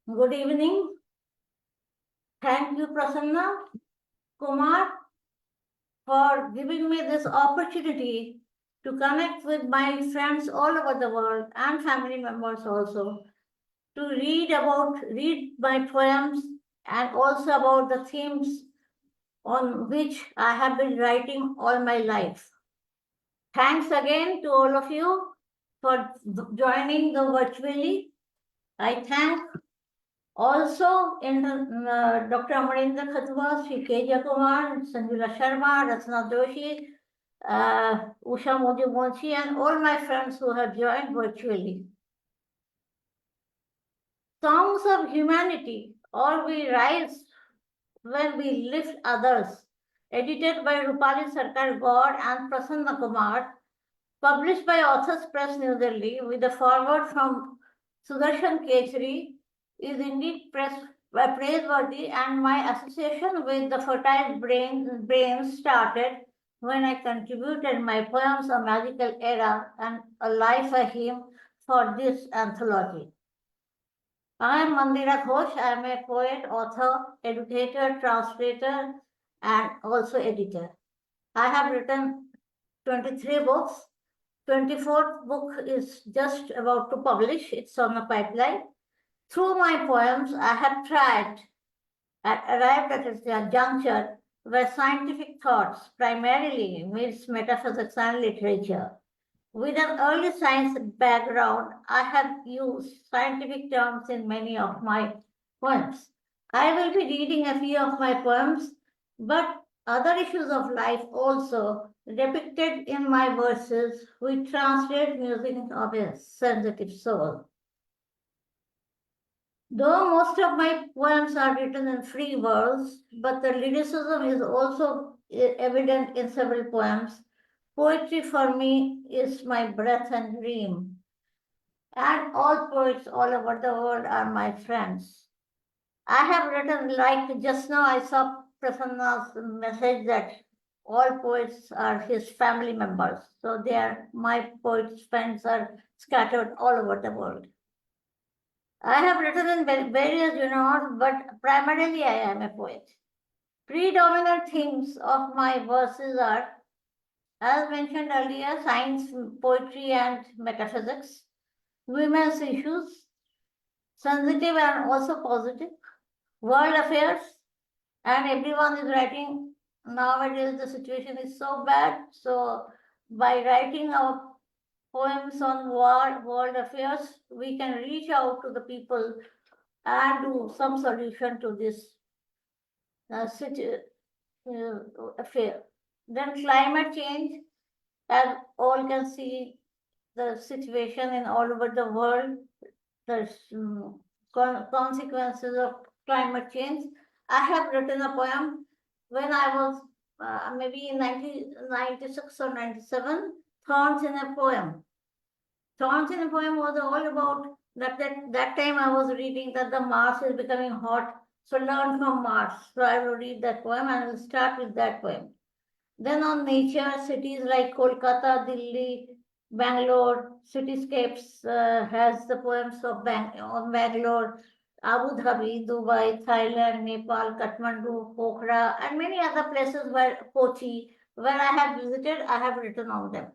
Good evening. Thank you, Prasanna Kumar, for giving me this opportunity to connect with my friends all over the world and family members also to read my poems and also about the themes on which I have been writing all my life. Thanks again to all of you for joining the virtually. I thank also, in Dr. Amarendra Khatwa, Sri Keja Kumar, Sanjula Sharma, Ratna Doshi, Usha Modi Monchi, and all my friends who have joined virtually. Songs of Humanity, or We Rise When We Lift Others, edited by Rupali Sarkar God and Prasanna Kumar, published by Authors Press New Delhi with a foreword from Sudarshan Kechri, is indeed praiseworthy, and my association with the fertile brains started when I contributed my poems A Magical Era and A Life a Hymn for this anthology. I am Mandira Ghosh. I am a poet, author, educator, translator, and also editor. I have written 23 books. 24th book is just about to publish. It's on the pipeline. Through my poems, I have arrived at a juncture where scientific thoughts primarily meets metaphysics and literature. With an early science background, I have used scientific terms in many of my poems. I will be reading a few of my poems, but other issues of life also depicted in my verses, which translate music of a sensitive soul. Though most of my poems are written in free verse, but the lyricism is also evident in several poems. Poetry for me is my breath and dream, and all poets all over the world are my friends. I have written, like just now I saw Prasanna's message that all poets are his family members. So they are my poets' friends are scattered all over the world. I have written in various genres, but primarily I am a poet. Predominant themes of my verses are, as mentioned earlier, science, poetry, and metaphysics, women's issues, sensitive and also positive, world affairs, and everyone is writing. Nowadays, the situation is so bad. So, by writing our poems on world affairs, we can reach out to the people and do some solution to this affair. Then climate change, as all can see, the situation in all over the world, the consequences of climate change. I have written a poem when I was maybe in 1996 or 97, Thorns in a Poem. Thorns in a Poem was all about that time I was reading that the Mars is becoming hot, so learn from Mars. So I will read that poem and I will start with that poem. Then on nature, cities like Kolkata, Delhi, Bangalore, cityscapes has the poems of on Bangalore, Abu Dhabi, Dubai, Thailand, Nepal, Kathmandu, Pokhara, and many other places where Kochi, where I have visited, I have written on them.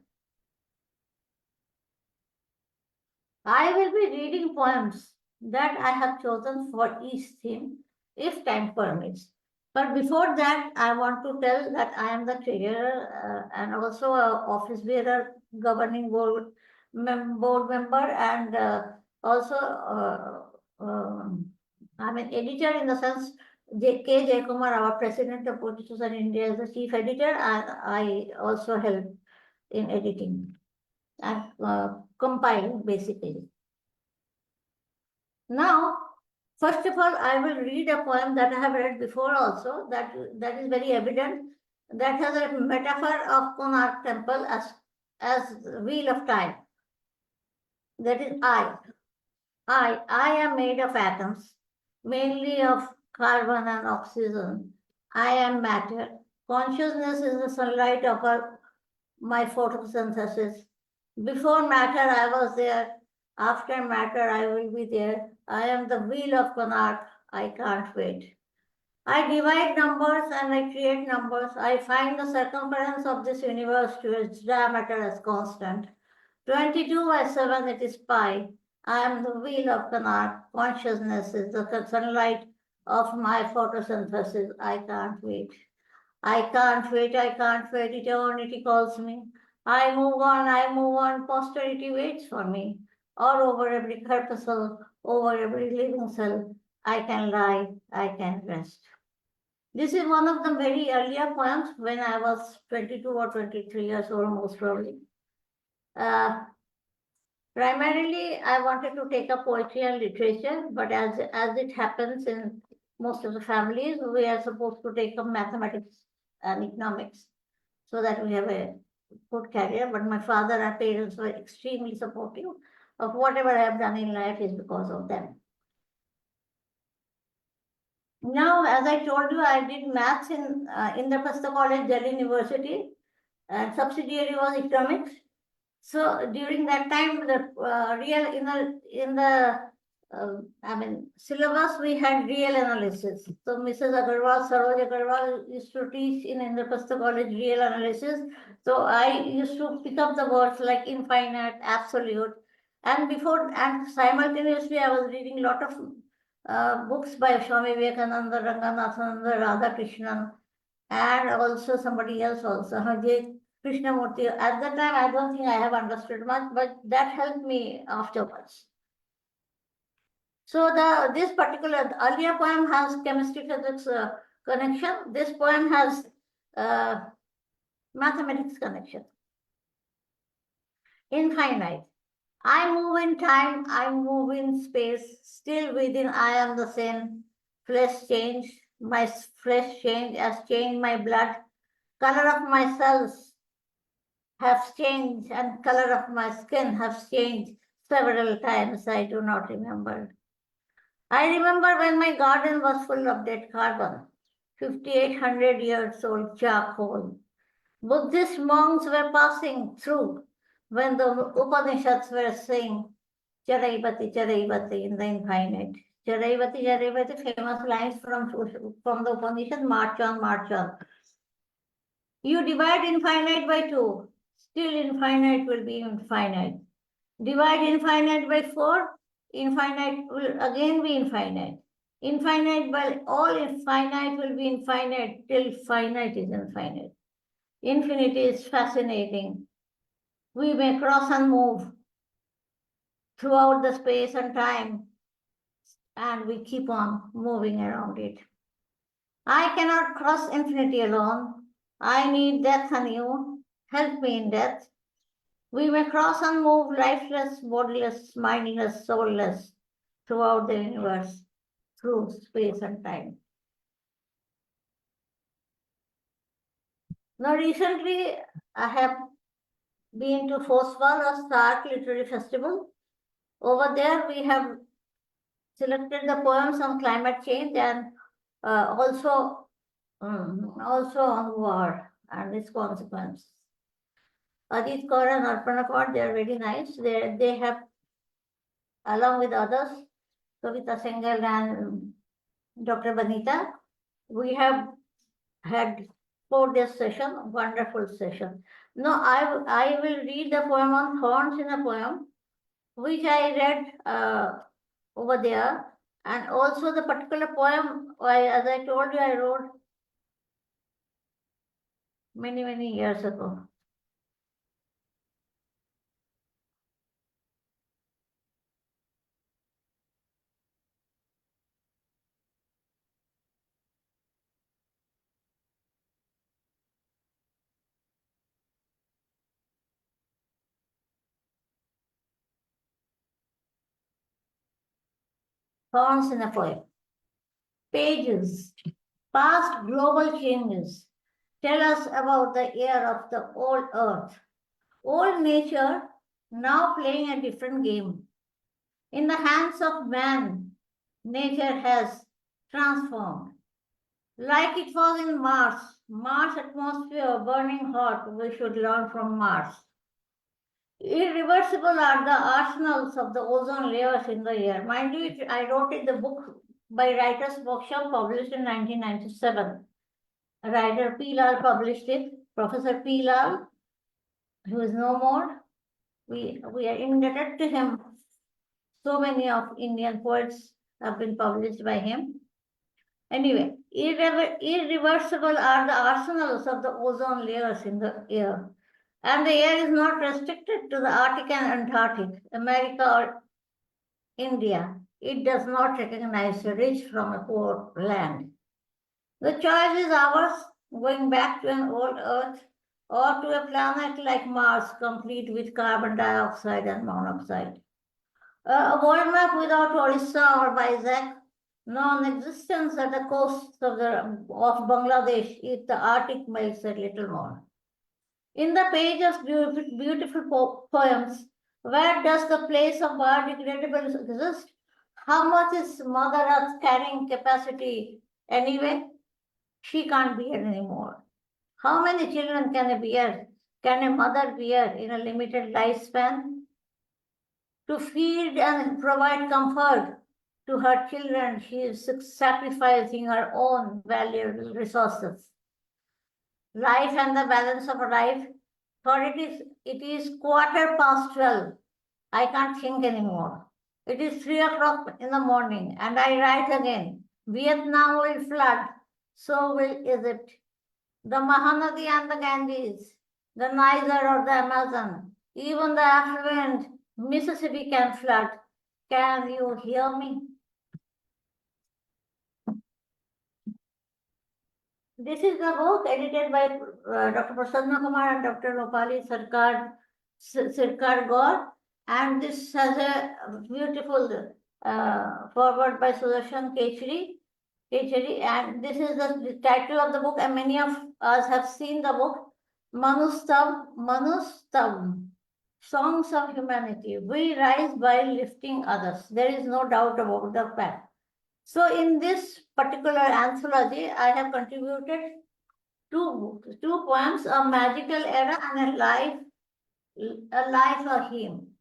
I will be reading poems that I have chosen for each theme, if time permits. But before that, I want to tell that I am the treasurer and also a office bearer, governing board member, and also I'm an editor in the sense K. Jayakumar, our president of Poetry Society India, is the chief editor, and I also help in editing and compiling basically. Now, first of all, I will read a poem that I have read before also, that is very evident, that has a metaphor of Konark temple as wheel of time. That is I am made of atoms, mainly of carbon and oxygen. I am matter. Consciousness is the sunlight of my photosynthesis. Before matter, I was there. After matter, I will be there. I am the wheel of Konark. I can't wait. I divide numbers and I create numbers. I find the circumference of this universe to its diameter as constant. 22 by 7, it is pi. I am the wheel of Kanak. Consciousness is the sunlight of my photosynthesis. I can't wait. I can't wait. I can't wait. Eternity calls me. I move on. I move on. Posterity waits for me. All over every corpuscle, over every living cell, I can lie. I can rest. This is one of the very earlier poems when I was 22 or 23 years old, most probably. Primarily, I wanted to take up poetry and literature, but as it happens in most of the families, we are supposed to take up mathematics and economics so that we have a good career. But my father and parents were extremely supportive of whatever I have done in life is because of them. Now, as I told you, I did maths in Indraprastha College, Delhi University, and subsidiary was economics. So during that time, the real in the syllabus we had real analysis. So Mrs. Agarwal, Saroj Agarwal used to teach in Indraprastha College real analysis. So I used to pick up the words like infinite, absolute, and simultaneously I was reading a lot of books by Swami Vivekananda, Ranganathananda, Radhakrishnan, and also somebody else also, Krishnamurti. At that time, I don't think I have understood much, but that helped me afterwards. So this particular earlier poem has chemistry physics connection. This poem has mathematics connection. Infinite. I move in time, I move in space, still within I am the same. Flesh changed, my flesh changed has changed my blood. Color of my cells have changed and color of my skin have changed several times. I do not remember. I remember when my garden was full of dead carbon, 5,800 years old charcoal. Buddhist monks were passing through when the Upanishads were saying Charaivati, Charaivati in the infinite. Charaivati, Charaivati, famous lines from the Upanishad, march on, march on. You divide infinite by 2, still infinite will be infinite. Divide infinite by 4, infinite will again be infinite. Infinite by all infinite will be infinite till finite is infinite. Infinity is fascinating. We may cross and move throughout the space and time, and we keep on moving around it. I cannot cross infinity alone. I need death and you. Help me in death. We may cross and move lifeless, bodiless, mindless, soulless throughout the universe, through space and time. Now, recently, I have been to Foswal or Stark Literary Festival. Over there, we have selected the poems on climate change and also on war and its consequences. Ajit Kaur and Arpana Kaur, they are very nice. They have, along with others, Kavita Singhal and Dr. Banita, we have had 4 days session, wonderful session. Now I will read the poem on thorns in a poem, which I read over there, and also the particular poem, as I told you, I wrote many years ago. Thorns in a poem. Pages. Past global changes tell us about the air of the old earth. Old nature now playing a different game. In the hands of man, nature has transformed. Like it was in Mars atmosphere burning hot, we should learn from Mars. Irreversible are the arsenals of the ozone layers in the air. Mind you, I wrote in the book by Writers Workshop published in 1997. Writer P. Lal published it. Professor P. Lal, who is no more, we are indebted to him. So many of Indian poets have been published by him. Anyway, irreversible are the arsenals of the ozone layers in the air. And the air is not restricted to the Arctic and Antarctic, America or India. It does not recognize a rich from a poor land. The choice is ours, going back to an old Earth or to a planet like Mars, complete with carbon dioxide and monoxide. A world map without Orissa or Vizag, non-existence at the coasts of Bangladesh if the Arctic melts a little more. In the page of beautiful poems, where does the place of biodegradable exist? How much is Mother Earth's carrying capacity anyway? She can't bear anymore. How many children can a mother bear in a limited lifespan? To feed and provide comfort to her children, she is sacrificing her own valuable resources. Life and the balance of life, for it is 12:15. I can't think anymore. It is 3 o'clock in the morning, and I write again. Vietnam will flood, so will Egypt. The Mahanadi and the Ganges, the Niger or the Amazon, even the affluent Mississippi can flood. Can you hear me? This is the book edited by Dr. Prasanna Kumar and Dr. Rupali Sirkar Gaur, and this has a beautiful foreword by Sudarshan Kechari, and this is the title of the book, and many of us have seen the book, Manustav, Songs of Humanity. We rise by lifting others. There is no doubt about the fact. So in this particular anthology, I have contributed two poems, A Magical Era and a Life a Hymn.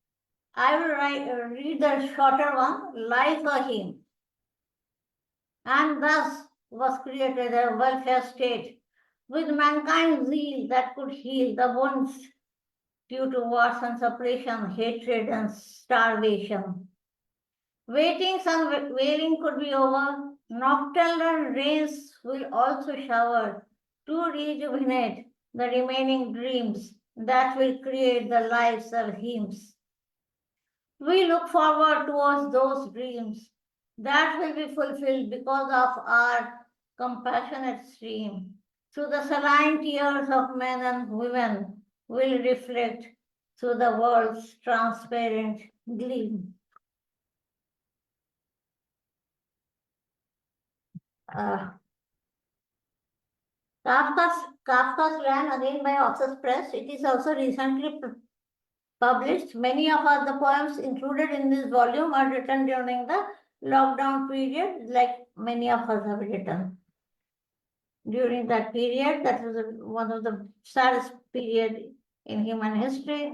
I will read the shorter one, Life a Hymn. And thus was created a welfare state with mankind's zeal that could heal the wounds due to wars and separation, hatred and starvation. Waitings and wailing could be over. Nocturnal rains will also shower to rejuvenate the remaining dreams that will create the lives of hymns. We look forward towards those dreams that will be fulfilled because of our compassionate stream. Through the saline tears of men and women will reflect through the world's transparent gleam. Kafka's Land, again by Oxford Press. It is also recently published. Many of the poems included in this volume are written during the lockdown period, like many of us have written. During that period, that was one of the saddest period in human history.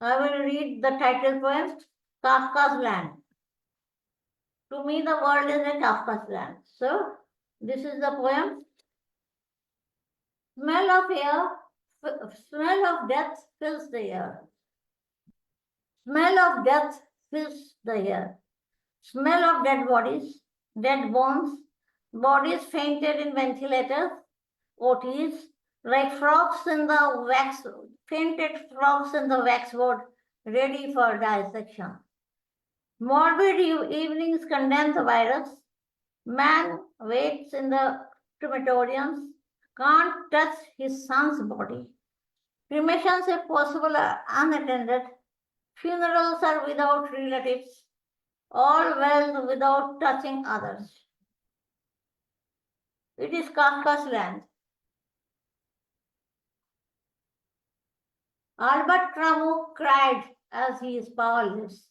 I will read the title poem, Kafka's Land. To me, the world is a Kafka's land. So, this is the poem. Smell of death fills the air. Smell of death fills the air. Smell of dead bodies, dead bones, bodies fainted in ventilators, OTs, like fainted frogs in the waxwork, ready for dissection. Morbid evenings condense the virus. Man waits in the crematoriums, can't touch his son's body. Cremations, if possible, are unattended. Funerals are without relatives. All well without touching others. It is Kafka's land. Albert Camus cried as he is powerless,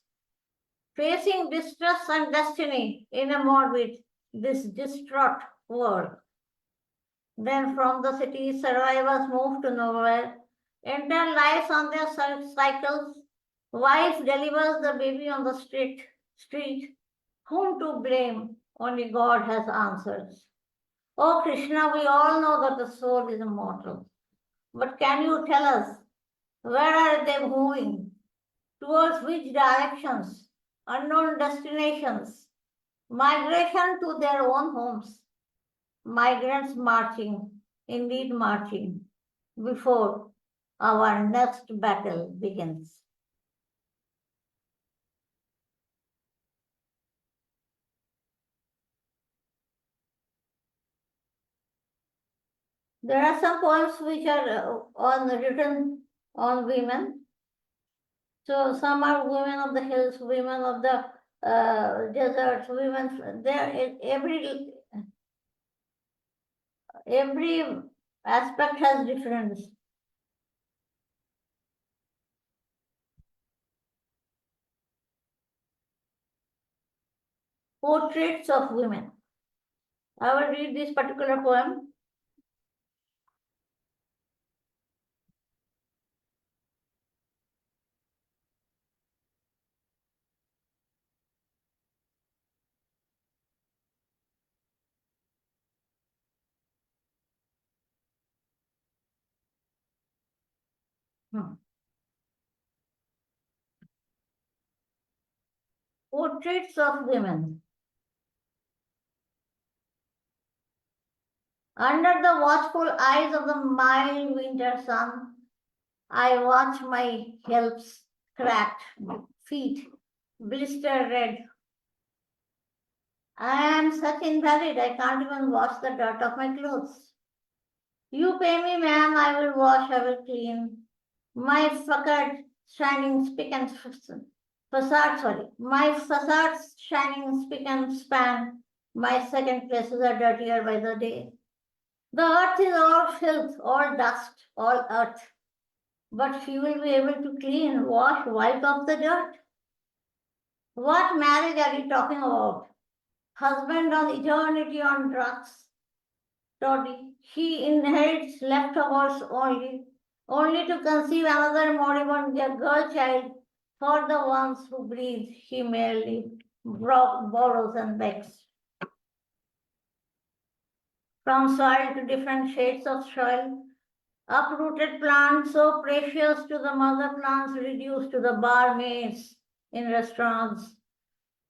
facing distress and destiny in a morbid, this distraught world. Then from the city, survivors moved to nowhere, Entire lives on their cycles. Wife delivers the baby on the street. Whom to blame? Only God has answers. Oh Krishna, we all know that the soul is immortal. But can you tell us, where are they moving? Towards which directions? Unknown destinations. Migration to their own homes. Migrants marching, indeed marching, before our next battle begins. There are some poems which are written on women. So some are women of the hills, women of the deserts, women. There, every aspect has difference. Portraits of women. I will read this particular poem. Portraits of women. Under the watchful eyes of the mild winter sun, I watch my help's cracked feet blister red. I am such invalid, I can't even wash the dirt of my clothes. You pay me, ma'am, I will wash, I will clean. My facade shining spick and my facade shining spick and span. My second places are dirtier by the day. The earth is all filth, all dust, all earth. But she will be able to clean, wash, wipe off the dirt. What marriage are you talking about? Husband on eternity on drugs. Toddy, she inherits leftovers only to conceive another moribund girl child. For the ones who breathe, she merely borrows and begs. From soil to different shades of soil, uprooted plants so precious to the mother plants reduced to the barmaids in restaurants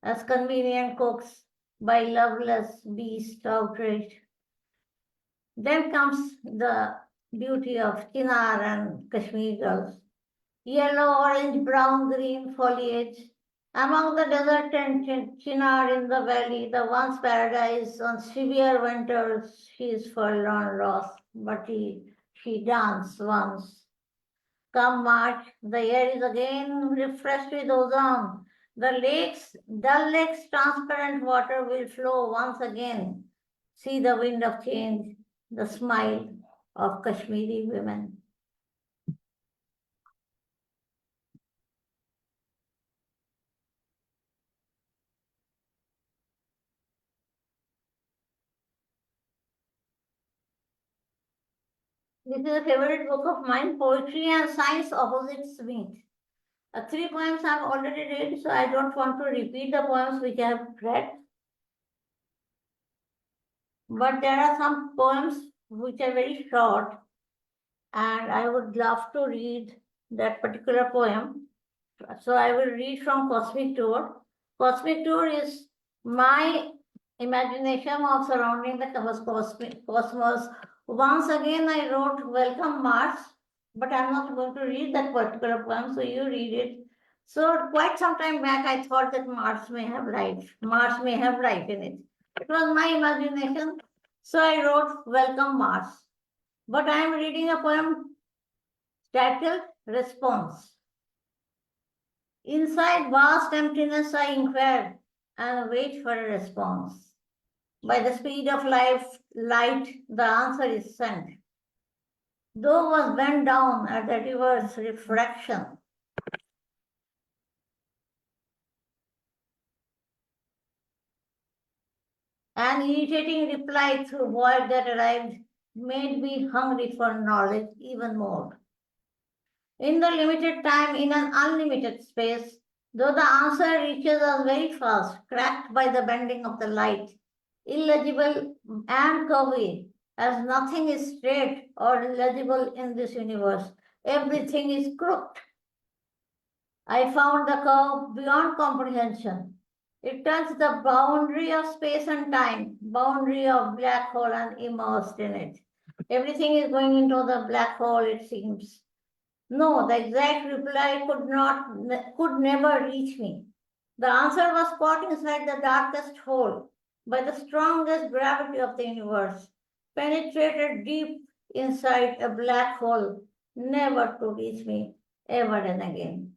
as convenient cooks by loveless beast outraged. Then comes the beauty of Chinar and Kashmir girls. Yellow, orange, brown, green foliage. Among the desert and Chinar in the valley, the once paradise on severe winters, she is forlorn lost, but she danced once. Come March, the air is again refreshed with ozone. Dull lakes, transparent water will flow once again. See the wind of change, the smile of Kashmiri women. This is a favorite book of mine, Poetry and Science Opposites Meet. Three poems I have already read, so I don't want to repeat the poems which I have read. But there are some poems which are very short, and I would love to read that particular poem. So I will read from Cosmic Tour. Cosmic Tour is my imagination of surrounding the cosmos. Once again, I wrote Welcome Mars, but I'm not going to read that particular poem, so you read it. So quite some time back, I thought that Mars may have life. Mars may have life in it. It was my imagination, so I wrote Welcome Mars. But I am reading a poem titled Response. Inside vast emptiness, I inquire and wait for a response. By the speed of light, the answer is sent. Though was bent down at the river's refraction. An irritating reply through void that arrived made me hungry for knowledge even more. In the limited time, in an unlimited space, though the answer reaches us very fast, cracked by the bending of the light, illegible and curvy, as nothing is straight or legible in this universe. Everything is crooked. I found the curve beyond comprehension. It turns the boundary of space and time, boundary of black hole and immersed in it. Everything is going into the black hole, it seems. No, the exact reply could never reach me. The answer was caught inside the darkest hole by the strongest gravity of the universe, penetrated deep inside a black hole, never to reach me ever and again.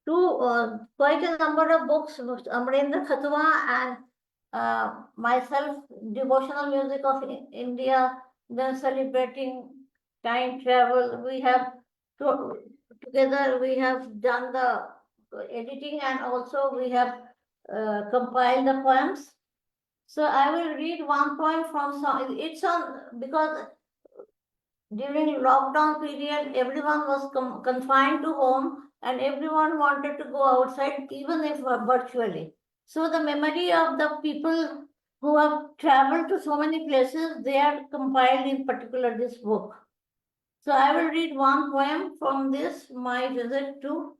Quite a number of books, Amrendra Khatwa and myself, devotional music of India, then celebrating time travel. We have together we have done the editing and also we have compiled the poems. So I will read one poem from some. It's on because during lockdown period, everyone was confined to home and everyone wanted to go outside, even if virtually. So the memory of the people who have traveled to so many places, they are compiled in particular this book. So I will read one poem from this, my visit to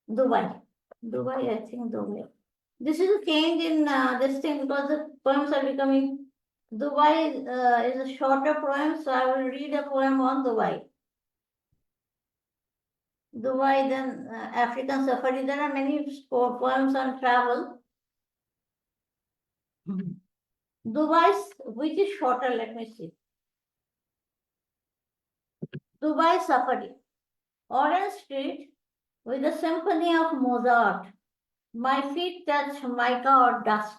Dubai. Dubai, I think Dubai. This is a change in this thing because the poems are becoming. Dubai is a shorter poem, so I will read a poem on Dubai. Dubai, then African safari. There are many poems on travel. Dubai, which is shorter, let me see. Dubai safari. Orange Street with a symphony of Mozart. My feet touch mica or dust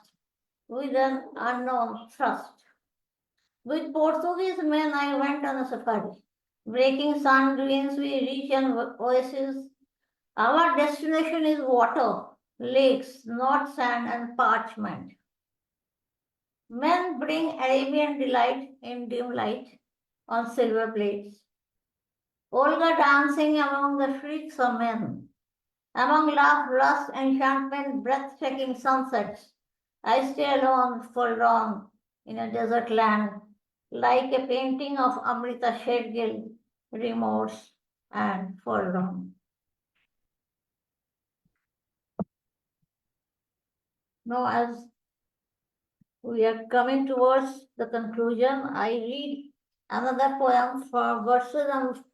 with an unknown thrust. With Portuguese men, I went on a safari. Breaking sand dunes, we reach an oasis. Our destination is water, lakes, not sand and parchment. Men bring Arabian delight in dim light on silver plates. Olga dancing among the shrieks of men. Among laugh, lust, enchantment, breathtaking sunsets. I stay alone, forlorn, in a desert land, like a painting of Amrita Shergill, remorse and forlorn. Now, as we are coming towards the conclusion, I read another poem for Verses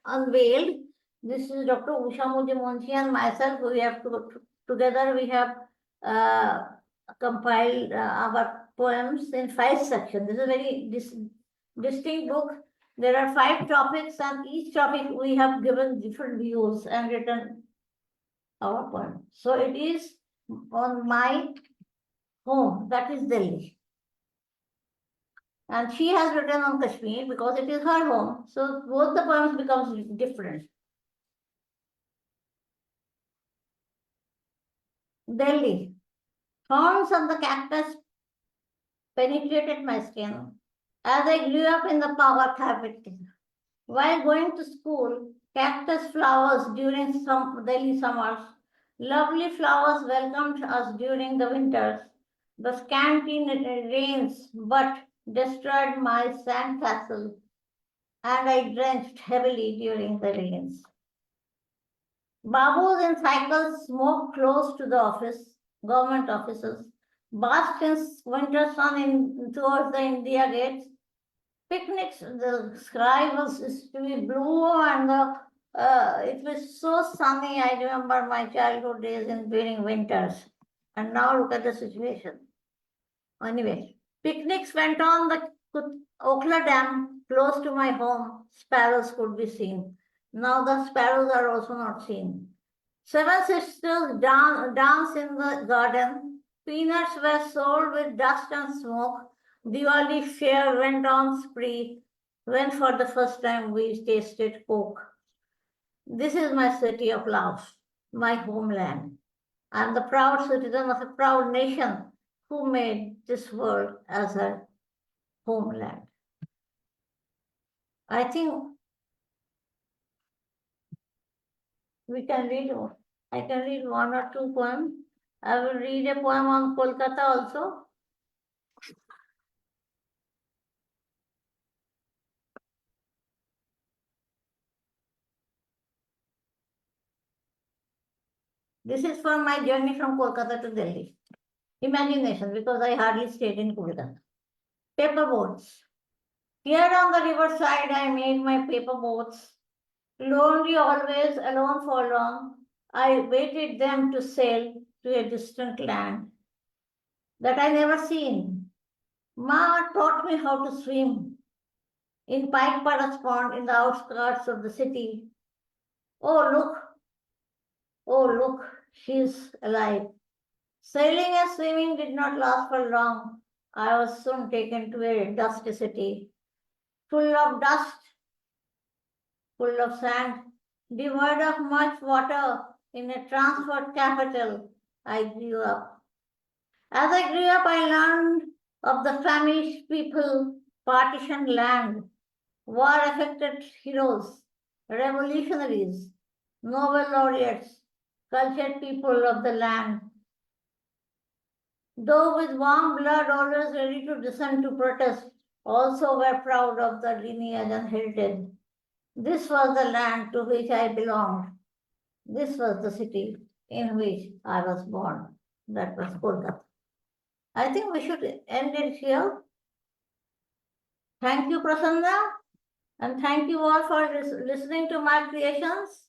Unveiled. This is Dr. Usha Modi and myself. We have together we have compiled our poems in 5 sections. This is a very distinct book. There are 5 topics, and each topic we have given different views and written our poem. So it is on my home, that is Delhi. And she has written on Kashmir because it is her home. So both the poems becomes different. Delhi. Thorns on the cactus penetrated my skin as I grew up in the power capital. While going to school, cactus flowers during some Delhi summers, lovely flowers welcomed us during the winters. The scanty rains but destroyed my sandcastle and I drenched heavily during the rains. Babus in cycles smoked close to the government offices, basked in winter sun towards the India gates. Picnics, the sky was to be blue and it was so sunny. I remember my childhood days during winters. And now look at the situation. Anyway, picnics went on the Okla Dam, close to my home. Sparrows could be seen. Now the sparrows are also not seen. 7 sisters dance in the garden. Peanuts were sold with dust and smoke. Diwali fair went on spree when for the first time we tasted Coke. This is my city of love, my homeland. I am the proud citizen of a proud nation who made this world as her homeland. I think we can read, I can read one or two poems. I will read a poem on Kolkata also. This is for my journey from Kolkata to Delhi. Imagination, because I hardly stayed in Kolkata. Paper boats. Here on the riverside, I made my paper boats. Lonely always, alone for long, I waited them to sail to a distant land that I never seen. Ma taught me how to swim in Pike Paras Pond in the outskirts of the city. Oh, look, she's alive. Sailing and swimming did not last for long. I was soon taken to a dusty city, full of dust, full of sand, devoid of much water, in a transport capital. I grew up. As I grew up, I learned of the famished people, partitioned land, war affected heroes, revolutionaries, Nobel laureates, cultured people of the land, though with warm blood always ready to descend to protest, also were proud of the lineage and heritage. This was the land to which I belonged. This was the city in which I was born. That was Kolkata. I think we should end it here. Thank you, Prasanna, and thank you all for listening to my creations.